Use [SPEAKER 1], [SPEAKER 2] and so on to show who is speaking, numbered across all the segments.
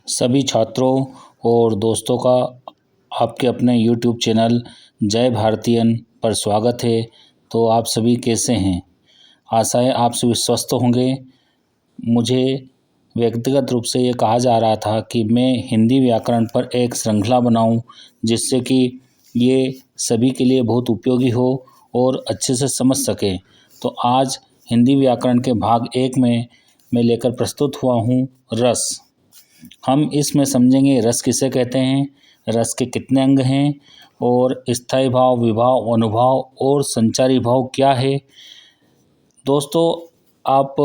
[SPEAKER 1] सभी छात्रों और दोस्तों का आपके अपने YouTube चैनल जय भारतीयन पर स्वागत है। तो आप सभी कैसे हैं? आशा है आप सभी स्वस्थ होंगे। मुझे व्यक्तिगत रूप से ये कहा जा रहा था कि मैं हिंदी व्याकरण पर एक श्रृंखला बनाऊं, जिससे कि ये सभी के लिए बहुत उपयोगी हो और अच्छे से समझ सके। तो आज हिंदी व्याकरण के भाग 1 में मैं लेकर प्रस्तुत हुआ हूँ रस। हम इसमें समझेंगे रस किसे कहते हैं, रस के कितने अंग हैं और स्थायी भाव, विभाव, अनुभाव और संचारी भाव क्या है। दोस्तों, आप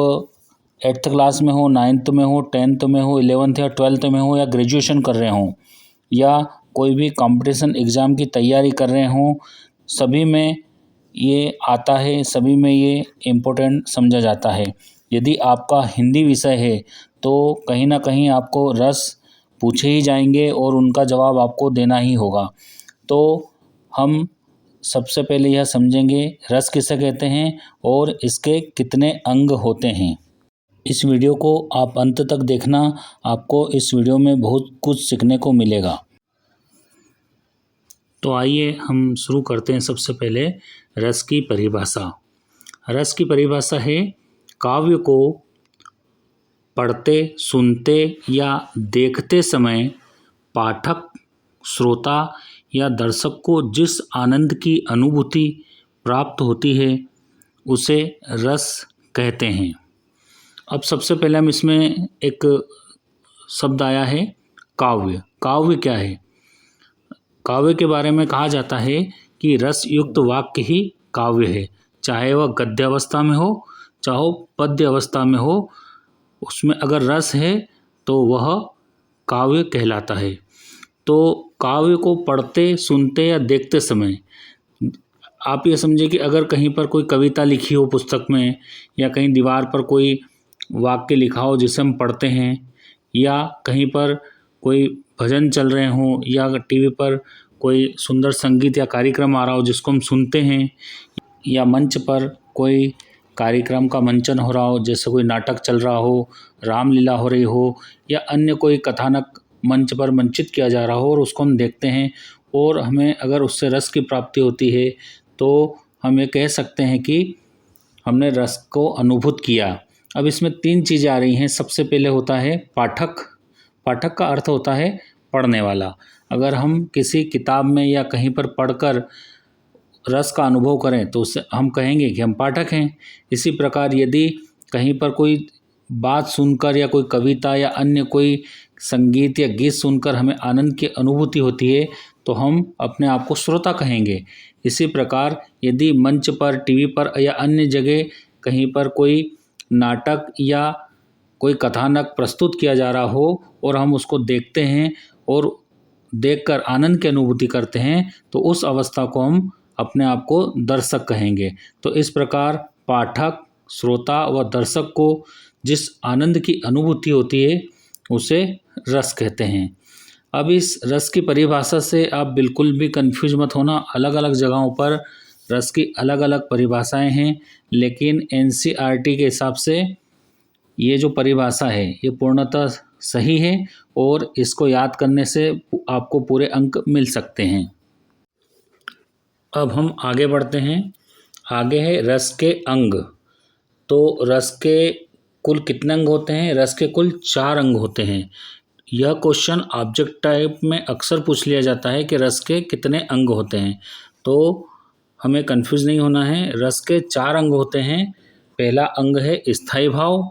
[SPEAKER 1] 8th क्लास में हो, 9th में हो, 10th में हो, 11th या 12th में हो या ग्रेजुएशन कर रहे हों या कोई भी कंपटीशन एग्ज़ाम की तैयारी कर रहे हों, सभी में ये आता है, सभी में ये इम्पोर्टेंट समझा जाता है। यदि आपका हिंदी विषय है तो कहीं ना कहीं आपको रस पूछे ही जाएंगे और उनका जवाब आपको देना ही होगा। तो हम सबसे पहले यह समझेंगे रस किसे कहते हैं और इसके कितने अंग होते हैं। इस वीडियो को आप अंत तक देखना, आपको इस वीडियो में बहुत कुछ सीखने को मिलेगा। तो आइए हम शुरू करते हैं। सबसे पहले रस की परिभाषा। रस की परिभाषा है काव्य को पढ़ते, सुनते या देखते समय पाठक, श्रोता या दर्शक को जिस आनंद की अनुभूति प्राप्त होती है उसे रस कहते हैं। अब सबसे पहले हम इसमें एक शब्द आया है काव्य। काव्य क्या है? काव्य के बारे में कहा जाता है कि रस युक्त वाक्य ही काव्य है, चाहे वह गद्य अवस्था में हो चाहे पद्य अवस्था में हो, उसमें अगर रस है तो वह काव्य कहलाता है। तो काव्य को पढ़ते, सुनते या देखते समय आप ये समझिए कि अगर कहीं पर कोई कविता लिखी हो पुस्तक में या कहीं दीवार पर कोई वाक्य लिखा हो जिसे हम पढ़ते हैं, या कहीं पर कोई भजन चल रहे हों या टीवी पर कोई सुंदर संगीत या कार्यक्रम आ रहा हो जिसको हम सुनते हैं, या मंच पर कोई कार्यक्रम का मंचन हो रहा हो, जैसे कोई नाटक चल रहा हो, रामलीला हो रही हो या अन्य कोई कथानक मंच पर मंचित किया जा रहा हो और उसको हम देखते हैं और हमें अगर उससे रस की प्राप्ति होती है तो हम ये कह सकते हैं कि हमने रस को अनुभूत किया। अब इसमें 3 चीज़ें आ रही हैं। सबसे पहले होता है पाठक। पाठक का अर्थ होता है पढ़ने वाला। अगर हम किसी किताब में या कहीं पर पढ़कर रस का अनुभव करें तो उससे हम कहेंगे कि हम पाठक हैं। इसी प्रकार यदि कहीं पर कोई बात सुनकर या कोई कविता या अन्य कोई संगीत या गीत सुनकर हमें आनंद की अनुभूति होती है तो हम अपने आप को श्रोता कहेंगे। इसी प्रकार यदि मंच पर, टीवी पर या अन्य जगह कहीं पर कोई नाटक या कोई कथानक प्रस्तुत किया जा रहा हो और हम उसको देखते हैं और देखकर आनंद की अनुभूति करते हैं तो उस अवस्था को हम अपने आप को दर्शक कहेंगे। तो इस प्रकार पाठक, श्रोता व दर्शक को जिस आनंद की अनुभूति होती है उसे रस कहते हैं। अब इस रस की परिभाषा से आप बिल्कुल भी कंफ्यूज मत होना। अलग अलग जगहों पर रस की अलग अलग परिभाषाएं हैं, लेकिन NCERT के हिसाब से ये जो परिभाषा है ये पूर्णतः सही है और इसको याद करने से आपको पूरे अंक मिल सकते हैं। अब हम आगे बढ़ते हैं। आगे है रस के अंग। तो रस के कुल कितने अंग होते हैं? रस के कुल 4 अंग होते हैं। यह क्वेश्चन ऑब्जेक्ट टाइप में अक्सर पूछ लिया जाता है कि रस के कितने अंग होते हैं, तो हमें कंफ्यूज नहीं होना है। रस के 4 अंग होते हैं। पहला अंग है स्थायी भाव,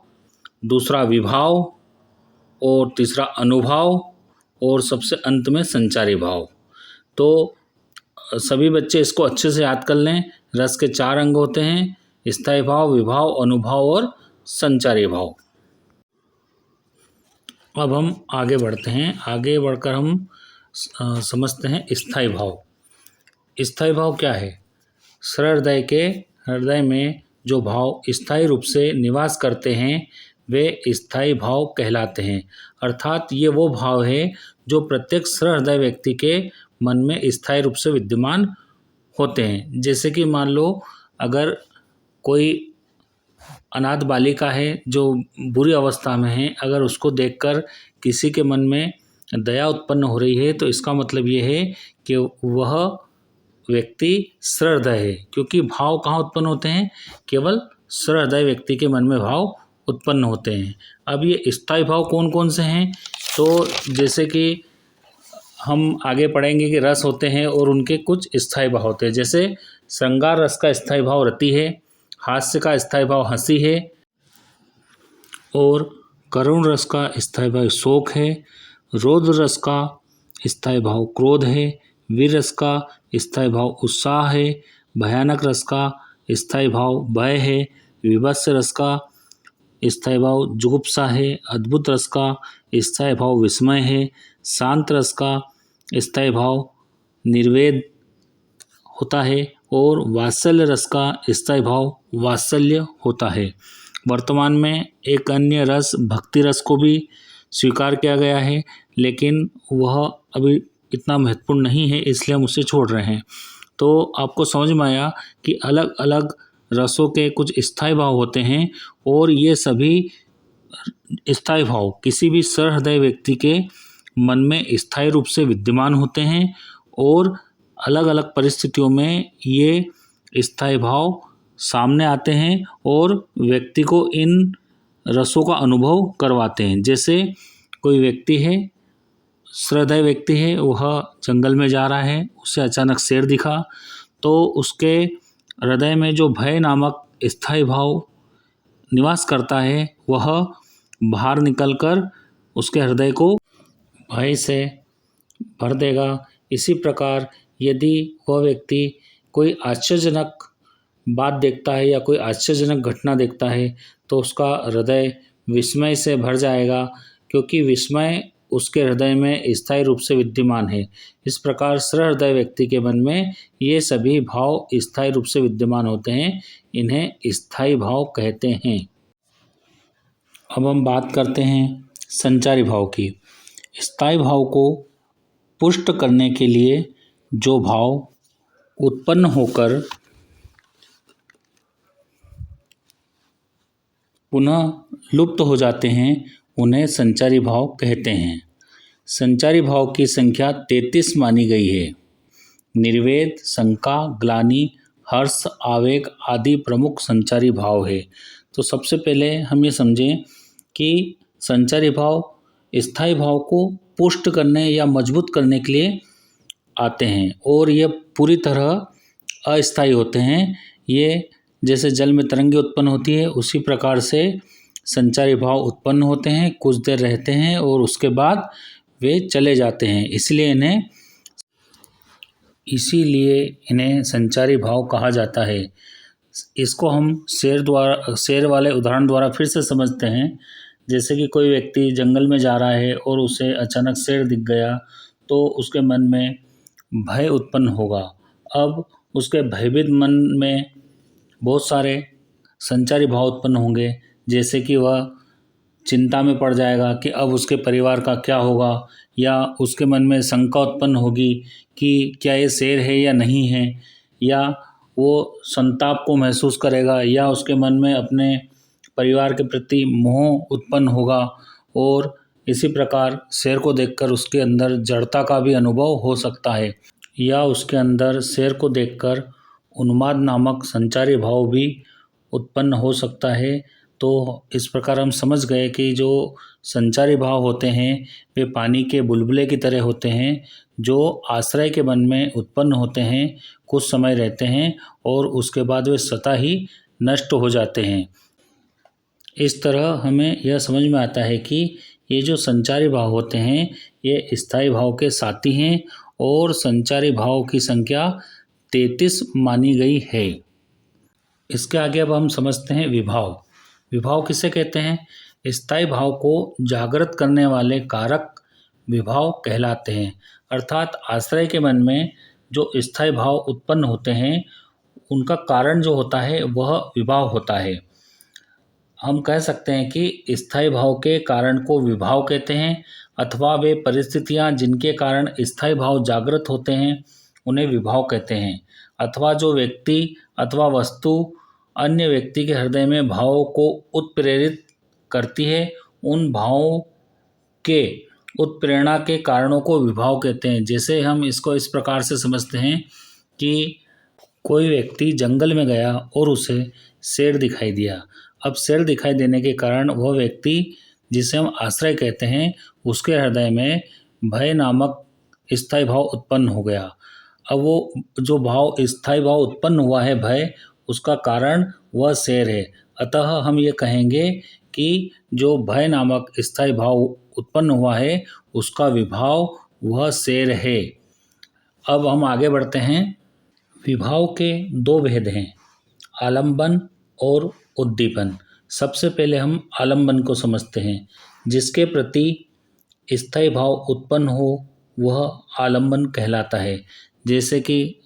[SPEAKER 1] दूसरा विभाव और तीसरा अनुभाव और सबसे अंत में संचारी भाव। तो सभी बच्चे इसको अच्छे से याद कर लें। रस के 4 अंग होते हैं, स्थायी भाव, विभाव, अनुभाव और संचारी भाव। अब हम आगे बढ़ते हैं। आगे बढ़कर हम समझते हैं स्थायी भाव। स्थायी भाव क्या है? सहृदय के हृदय में जो भाव स्थायी रूप से निवास करते हैं वे स्थायी भाव कहलाते हैं। अर्थात ये वो भाव है जो प्रत्येक सहृदय व्यक्ति के मन में स्थायी रूप से विद्यमान होते हैं। जैसे कि मान लो अगर कोई अनाथ बालिका है जो बुरी अवस्था में है, अगर उसको देखकर किसी के मन में दया उत्पन्न हो रही है तो इसका मतलब ये है कि वह व्यक्ति सहृदय है, क्योंकि भाव कहाँ उत्पन्न होते हैं? केवल सहृदय व्यक्ति के मन में भाव उत्पन्न होते हैं। अब ये स्थायी भाव कौन कौन से हैं? तो जैसे कि हम आगे पढ़ेंगे कि रस होते हैं और उनके कुछ स्थायी भाव होते हैं। जैसे श्रृंगार रस का स्थायी भाव रति है, हास्य का स्थायी भाव हंसी है, और करुण रस का स्थायी भाव शोक है, रौद्र रस का स्थायी भाव क्रोध है, वीर रस का स्थायी भाव उत्साह है, भयानक रस का स्थायी भाव भय है, विभत्स रस का स्थायी भाव जुगुप्सा है, अद्भुत रस का स्थायी भाव विस्मय है, शांत रस का स्थायी भाव निर्वेद होता है, और वात्सल्य रस का स्थायी भाव वात्सल्य होता है। वर्तमान में एक अन्य रस भक्ति रस को भी स्वीकार किया गया है, लेकिन वह अभी इतना महत्वपूर्ण नहीं है, इसलिए हम उसे छोड़ रहे हैं। तो आपको समझ में आया कि अलग अलग रसों के कुछ स्थायी भाव होते हैं, और ये सभी स्थायी भाव किसी भी सहृदय व्यक्ति के मन में स्थायी रूप से विद्यमान होते हैं, और अलग अलग परिस्थितियों में ये स्थायी भाव सामने आते हैं और व्यक्ति को इन रसों का अनुभव करवाते हैं। जैसे कोई व्यक्ति है, सहृदय व्यक्ति है, वह जंगल में जा रहा है, उसे अचानक शेर दिखा, तो उसके हृदय में जो भय नामक स्थायी भाव निवास करता है वह बाहर निकलकर उसके हृदय को भय से भर देगा। इसी प्रकार यदि वह व्यक्ति कोई आश्चर्यजनक बात देखता है या कोई आश्चर्यजनक घटना देखता है तो उसका हृदय विस्मय से भर जाएगा, क्योंकि विस्मय उसके हृदय में स्थायी रूप से विद्यमान है। इस प्रकार सहृदय व्यक्ति के मन में ये सभी भाव स्थायी रूप से विद्यमान होते हैं, इन्हें स्थायी भाव कहते हैं। अब हम बात करते हैं संचारी भाव की। स्थायी भाव को पुष्ट करने के लिए जो भाव उत्पन्न होकर पुनः लुप्त हो जाते हैं उन्हें संचारी भाव कहते हैं। संचारी भाव की संख्या 33 मानी गई है। निर्वेद, शंका, ग्लानि, हर्ष, आवेग आदि प्रमुख संचारी भाव है। तो सबसे पहले हम ये समझें कि संचारी भाव स्थायी भाव को पुष्ट करने या मजबूत करने के लिए आते हैं, और ये पूरी तरह अस्थायी होते हैं। ये जैसे जल में तरंगे उत्पन्न होती है उसी प्रकार से संचारी भाव उत्पन्न होते हैं, कुछ देर रहते हैं और उसके बाद वे चले जाते हैं। इसीलिए इन्हें संचारी भाव कहा जाता है। इसको हम शेर वाले उदाहरण द्वारा फिर से समझते हैं। जैसे कि कोई व्यक्ति जंगल में जा रहा है और उसे अचानक शेर दिख गया तो उसके मन में भय उत्पन्न होगा। अब उसके भयभीत मन में बहुत सारे संचारी भाव उत्पन्न होंगे, जैसे कि वह चिंता में पड़ जाएगा कि अब उसके परिवार का क्या होगा, या उसके मन में शंका उत्पन्न होगी कि क्या ये शेर है या नहीं है, या वो संताप को महसूस करेगा, या उसके मन में अपने परिवार के प्रति मोह उत्पन्न होगा, और इसी प्रकार शेर को देखकर उसके अंदर जड़ता का भी अनुभव हो सकता है, या उसके अंदर शेर को देखकर उन्माद नामक संचारी भाव भी उत्पन्न हो सकता है। तो इस प्रकार हम समझ गए कि जो संचारी भाव होते हैं वे पानी के बुलबुले की तरह होते हैं, जो आश्रय के मन में उत्पन्न होते हैं, कुछ समय रहते हैं और उसके बाद वे स्वतः ही नष्ट हो जाते हैं। इस तरह हमें यह समझ में आता है कि ये जो संचारी भाव होते हैं ये स्थायी भाव के साथी हैं, और संचारी भाव की संख्या 33 मानी गई है। इसके आगे अब हम समझते हैं विभाव। विभाव किसे कहते हैं? स्थायी भाव को जागृत करने वाले कारक विभाव कहलाते हैं। अर्थात आश्रय के मन में जो स्थायी भाव उत्पन्न होते हैं उनका कारण जो होता है वह विभाव होता है। हम कह सकते हैं कि स्थायी भाव के कारण को विभाव कहते हैं, अथवा वे परिस्थितियां जिनके कारण स्थायी भाव जागृत होते हैं उन्हें विभाव कहते हैं, अथवा जो व्यक्ति अथवा वस्तु अन्य व्यक्ति के हृदय में भावों को उत्प्रेरित करती है उन भावों के उत्प्रेरणा के कारणों को विभाव कहते हैं। जैसे हम इसको इस प्रकार से समझते हैं कि कोई व्यक्ति जंगल में गया और उसे शेर दिखाई दिया। अब शेर दिखाई देने के कारण वह व्यक्ति, जिसे हम आश्रय कहते हैं, उसके हृदय में भय नामक स्थायी भाव उत्पन्न हो गया। अब वो जो भाव, स्थायी भाव उत्पन्न हुआ है भय, उसका कारण वह शेर है। अतः हम ये कहेंगे कि जो भय नामक स्थायी भाव उत्पन्न हुआ है उसका विभाव वह शेर है। अब हम आगे बढ़ते हैं। विभाव के दो भेद हैं, आलंबन और उद्दीपन। सबसे पहले हम आलंबन को समझते हैं। जिसके प्रति स्थायी भाव उत्पन्न हो वह आलंबन कहलाता है। जैसे कि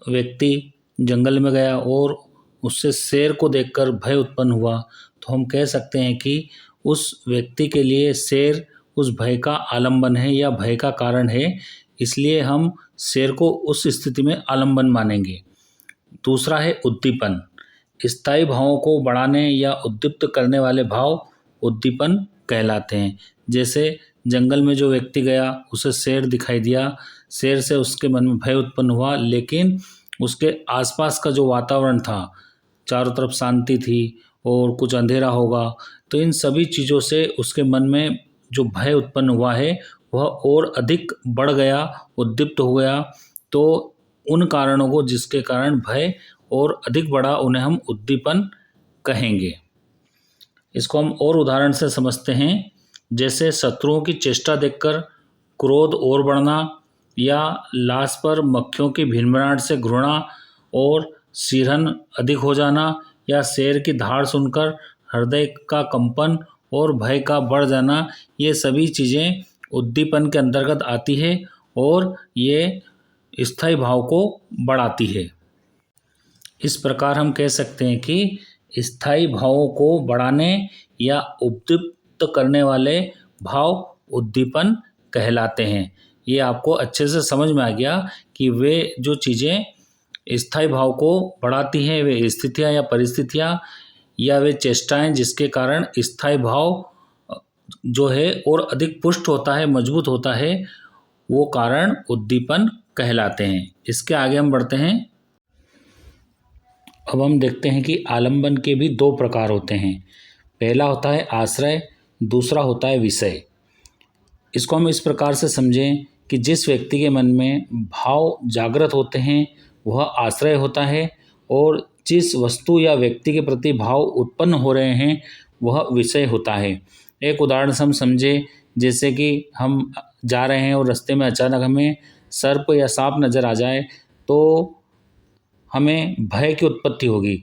[SPEAKER 1] व्यक्ति जंगल में गया और उससे शेर को देखकर भय उत्पन्न हुआ, तो हम कह सकते हैं कि उस व्यक्ति के लिए शेर उस भय का आलंबन है या भय का कारण है, इसलिए हम शेर को उस स्थिति में आलंबन मानेंगे। दूसरा है उद्दीपन। स्थायी भावों को बढ़ाने या उद्दीप्त करने वाले भाव उद्दीपन कहलाते हैं। जैसे जंगल में जो व्यक्ति गया, उसे शेर दिखाई दिया, शेर से उसके मन में भय उत्पन्न हुआ, लेकिन उसके आसपास का जो वातावरण था, चारों तरफ शांति थी और कुछ अंधेरा होगा, तो इन सभी चीज़ों से उसके मन में जो भय उत्पन्न हुआ है वह और अधिक बढ़ गया, उद्दीप्त हो गया। तो उन कारणों को, जिसके कारण भय और अधिक बढ़ा, उन्हें हम उद्दीपन कहेंगे। इसको हम और उदाहरण से समझते हैं। जैसे शत्रुओं की चेष्टा देखकर क्रोध और बढ़ना, या लाश पर मक्खियों की भिनभिनाहट से घृणा और सिरहन अधिक हो जाना, या शेर की दहाड़ सुनकर हृदय का कंपन और भय का बढ़ जाना, ये सभी चीज़ें उद्दीपन के अंतर्गत आती है और ये स्थायी भाव को बढ़ाती है। इस प्रकार हम कह सकते हैं कि स्थायी भावों को बढ़ाने या उद्दीप्त करने वाले भाव उद्दीपन कहलाते हैं। ये आपको अच्छे से समझ में आ गया कि वे जो चीज़ें स्थायी भाव को बढ़ाती हैं, वे स्थितियाँ या परिस्थितियाँ या वे चेष्टाएं जिसके कारण स्थायी भाव जो है और अधिक पुष्ट होता है, मजबूत होता है, वो कारण उद्दीपन कहलाते हैं। इसके आगे हम बढ़ते हैं। अब हम देखते हैं कि आलंबन के भी दो प्रकार होते हैं। पहला होता है आश्रय, दूसरा होता है विषय। इसको हम इस प्रकार से समझें कि जिस व्यक्ति के मन में भाव जागृत होते हैं वह आश्रय होता है, और जिस वस्तु या व्यक्ति के प्रति भाव उत्पन्न हो रहे हैं वह विषय होता है। एक उदाहरण से हम समझें, जैसे कि हम जा रहे हैं और रास्ते में अचानक हमें सर्प या सांप नज़र आ जाए तो हमें भय की उत्पत्ति होगी।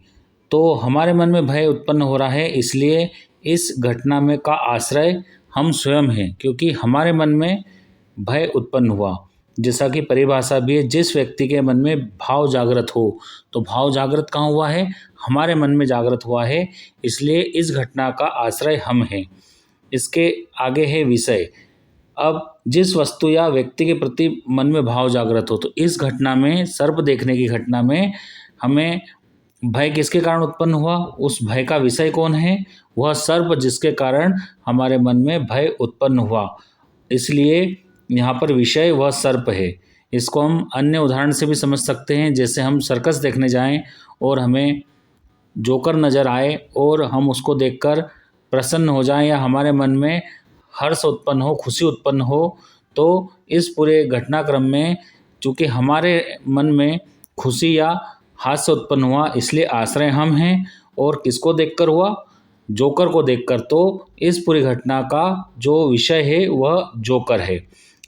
[SPEAKER 1] तो हमारे मन में भय उत्पन्न हो रहा है, इसलिए इस घटना में का आश्रय हम स्वयं हैं, क्योंकि हमारे मन में भय उत्पन्न हुआ। जैसा कि परिभाषा भी है, जिस व्यक्ति के मन में भाव जागृत हो, तो भाव जागृत कहाँ हुआ है? हमारे मन में जागृत हुआ है, इसलिए इस घटना का आश्रय हम हैं। इसके आगे है विषय। अब जिस वस्तु या व्यक्ति के प्रति मन में भाव जागृत हो, तो इस घटना में, सर्प देखने की घटना में, हमें भय किसके कारण उत्पन्न हुआ? उस भय का विषय कौन है? वह सर्प, जिसके कारण हमारे मन में भय उत्पन्न हुआ। इसलिए यहाँ पर विषय वह सर्प है। इसको हम अन्य उदाहरण से भी समझ सकते हैं। जैसे हम सर्कस देखने जाएं और हमें जोकर नज़र आए और हम उसको देखकर प्रसन्न हो जाएं या हमारे मन में हर्ष उत्पन्न हो, खुशी उत्पन्न हो, तो इस पूरे घटनाक्रम में चूँकि हमारे मन में खुशी या हास्य उत्पन्न हुआ, इसलिए आश्रय हम हैं। और किसको देखकर हुआ? जोकर को देखकर। तो इस पूरी घटना का जो विषय है वह जोकर है।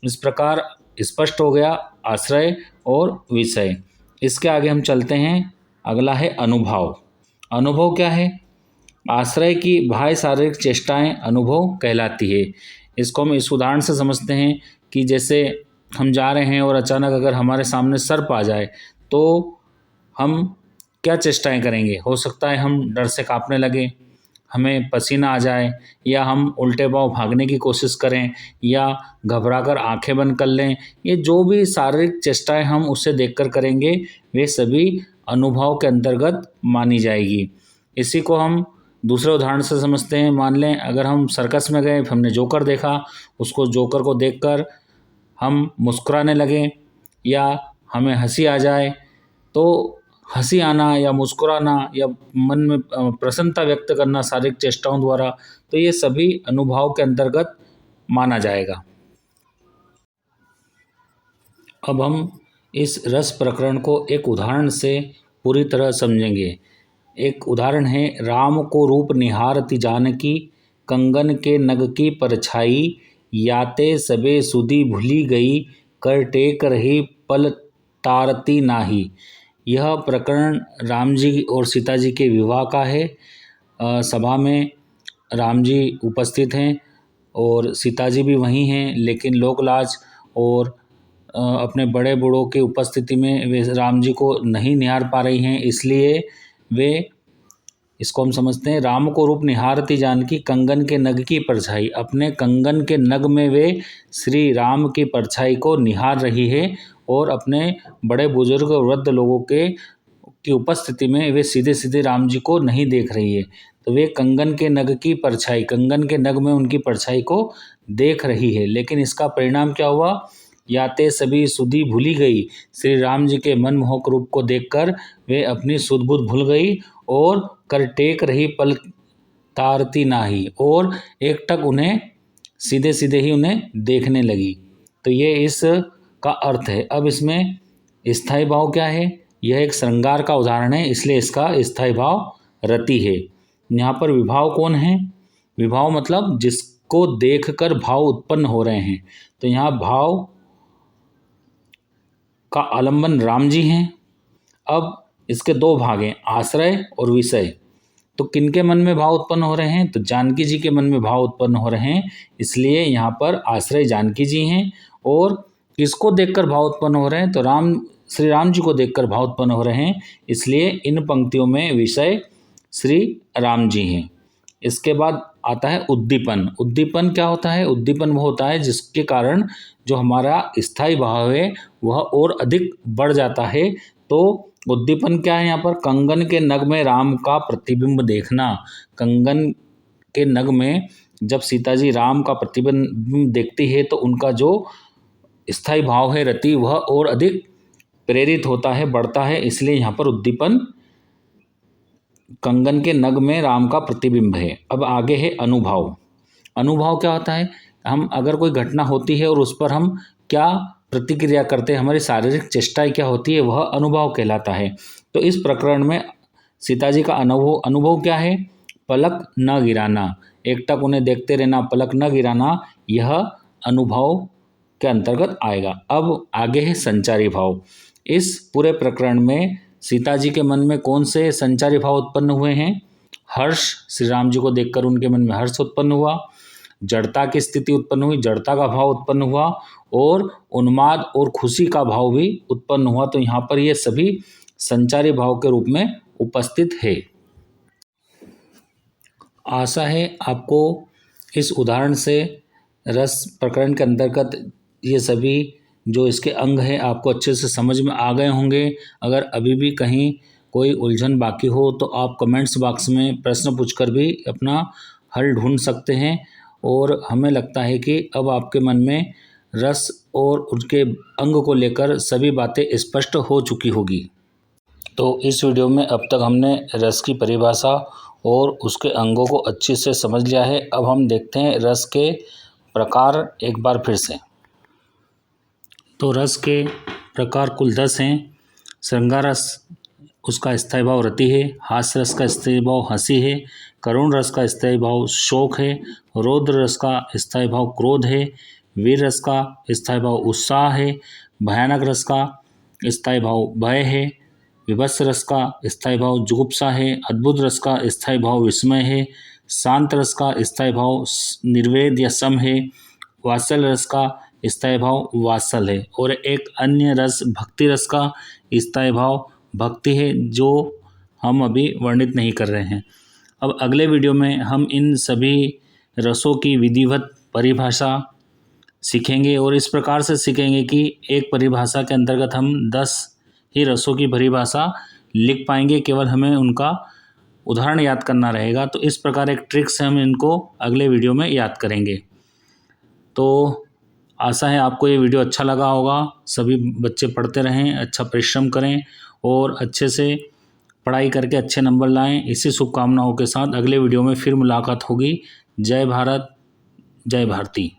[SPEAKER 1] इस प्रकार स्पष्ट हो गया आश्रय और विषय। इसके आगे हम चलते हैं। अगला है अनुभव। अनुभव क्या है? आश्रय की बाह्य शारीरिक चेष्टाएं अनुभव कहलाती है। इसको हम इस उदाहरण से समझते हैं कि जैसे हम जा रहे हैं और अचानक अगर हमारे सामने सर्प आ जाए तो हम क्या चेष्टाएं करेंगे? हो सकता है हम डर से कांपने लगे, हमें पसीना आ जाए, या हम उल्टे पांव भागने की कोशिश करें, या घबराकर आंखें बंद कर लें। ये जो भी शारीरिक चेष्टाएं हम उससे देखकर करेंगे वे सभी अनुभव के अंतर्गत मानी जाएगी। इसी को हम दूसरे उदाहरण से समझते हैं। मान लें अगर हम सर्कस में गए, हमने जोकर देखा, उसको जोकर को देखकर हम मुस्कुराने लगें या हमें हंसी आ जाए, तो हंसी आना या मुस्कुराना या मन में प्रसन्नता व्यक्त करना शारीरिक चेष्टाओं द्वारा, तो ये सभी अनुभव के अंतर्गत माना जाएगा। अब हम इस रस प्रकरण को एक उदाहरण से पूरी तरह समझेंगे। एक उदाहरण है, राम को रूप निहारति जानकी, कंगन के नग की परछाई, याते सबे सुधि भूली गई, कर टेक रही पल तारती नाही। यह प्रकरण राम जी और सीता जी के विवाह का है। सभा में राम जी उपस्थित हैं और सीता जी भी वहीं हैं, लेकिन लोकलाज और अपने बड़े बूढ़ों की उपस्थिति में वे राम जी को नहीं निहार पा रही हैं, इसलिए वे, इसको हम समझते हैं, राम को रूप निहारती जानकी, कंगन के नग की परछाई। अपने कंगन के नग में वे श्री राम की परछाई को निहार रही है और अपने बड़े बुजुर्ग वृद्ध लोगों की उपस्थिति में वे सीधे सीधे राम जी को नहीं देख रही है। तो वे कंगन के नग की परछाई, कंगन के नग में उनकी परछाई को देख रही है, लेकिन इसका परिणाम क्या हुआ? याते सभी सुधि भूली गई। श्री राम जी के मनमोहक रूप को देखकर वे अपनी सुध बुध भूल गई और कर टेक रही पल तारती नाही, और एकटक उन्हें सीधे सीधे ही उन्हें देखने लगी। तो ये इस का अर्थ है। अब इसमें स्थायी भाव क्या है? यह एक श्रृंगार का उदाहरण है, इसलिए इसका स्थायी भाव रति है। यहाँ पर विभाव कौन है? विभाव मतलब जिसको देखकर भाव उत्पन्न हो रहे हैं। तो यहाँ भाव का आलंबन राम जी हैं। अब इसके दो भाग हैं, आश्रय और विषय। तो किनके मन में भाव उत्पन्न हो रहे हैं? तो जानकी जी के मन में भाव उत्पन्न हो रहे हैं, इसलिए यहाँ पर आश्रय जानकी जी हैं। और किसको देखकर भाव उत्पन्न हो रहे हैं? तो श्री राम जी को देखकर भाव उत्पन्न हो रहे हैं, इसलिए इन पंक्तियों में विषय श्री राम जी हैं। इसके बाद आता है उद्दीपन। उद्दीपन क्या होता है? उद्दीपन वो होता है जिसके कारण जो हमारा स्थायी भाव है वह और अधिक बढ़ जाता है। तो उद्दीपन क्या है यहाँ पर? कंगन के नग में राम का प्रतिबिंब देखना। कंगन के नग में जब सीता जी राम का प्रतिबिंब देखती है तो उनका जो स्थायी भाव है रति, वह और अधिक प्रेरित होता है, बढ़ता है, इसलिए यहाँ पर उद्दीपन कंगन के नग में राम का प्रतिबिंब है। अब आगे है अनुभव। अनुभव क्या होता है? हम अगर कोई घटना होती है और उस पर हम क्या प्रतिक्रिया करते हैं, हमारी शारीरिक चेष्टाएं क्या होती है, वह अनुभव कहलाता है। तो इस प्रकरण में सीता जी का अनुभव क्या है? पलक न गिराना, एकटक उन्हें देखते रहना, पलक न गिराना, यह अनुभव के अंतर्गत आएगा। अब आगे है संचारी भाव। इस पूरे प्रकरण में सीता जी के मन में कौन से संचारी भाव उत्पन्न हुए हैं? हर्ष, श्री राम जी को देखकर उनके मन में हर्ष उत्पन्न हुआ। जड़ता की स्थिति उत्पन्न हुई, जड़ता का भाव उत्पन्न हुआ, और उन्माद और खुशी का भाव भी उत्पन्न हुआ। तो यहाँ पर ये सभी संचारी भाव के रूप में उपस्थित है। आशा है आपको इस उदाहरण से रस प्रकरण के अंतर्गत ये सभी जो इसके अंग हैं आपको अच्छे से समझ में आ गए होंगे। अगर अभी भी कहीं कोई उलझन बाकी हो तो आप कमेंट्स बॉक्स में प्रश्न पूछकर भी अपना हल ढूंढ सकते हैं। और हमें लगता है कि अब आपके मन में रस और उसके अंग को लेकर सभी बातें स्पष्ट हो चुकी होगी। तो इस वीडियो में अब तक हमने रस की परिभाषा और उसके अंगों को अच्छे से समझ लिया है। अब हम देखते हैं रस के प्रकार एक बार फिर से। तो रस के प्रकार कुल 10 हैं। श्रृंगार रस, उसका स्थायी भाव रति है। हास्य रस का स्थायी भाव हंसी है। करुण रस का स्थायी भाव शोक है। रौद्र रस का स्थायी भाव क्रोध है। वीर रस का स्थायी भाव उत्साह है। भयानक रस का स्थायी भाव भय है। विभत्स रस का स्थायी भाव जुगुप्सा है। अद्भुत रस का स्थायी भाव विस्मय है। शांत रस का स्थायी भाव निर्वेद या सम है। वात्सल्य रस का स्थायी भाव वात्सल है। और एक अन्य रस भक्ति रस का स्थायी भाव भक्ति है, जो हम अभी वर्णित नहीं कर रहे हैं। अब अगले वीडियो में हम इन सभी रसों की विधिवत परिभाषा सीखेंगे और इस प्रकार से सीखेंगे कि एक परिभाषा के अंतर्गत हम 10 ही रसों की परिभाषा लिख पाएंगे। केवल हमें उनका उदाहरण याद करना रहेगा। तो इस प्रकार एक ट्रिक से हम इनको अगले वीडियो में याद करेंगे। तो आशा है आपको ये वीडियो अच्छा लगा होगा। सभी बच्चे पढ़ते रहें, अच्छा परिश्रम करें और अच्छे से पढ़ाई करके अच्छे नंबर लाएं। इसी शुभकामनाओं के साथ अगले वीडियो में फिर मुलाकात होगी। जय भारत, जय भारती।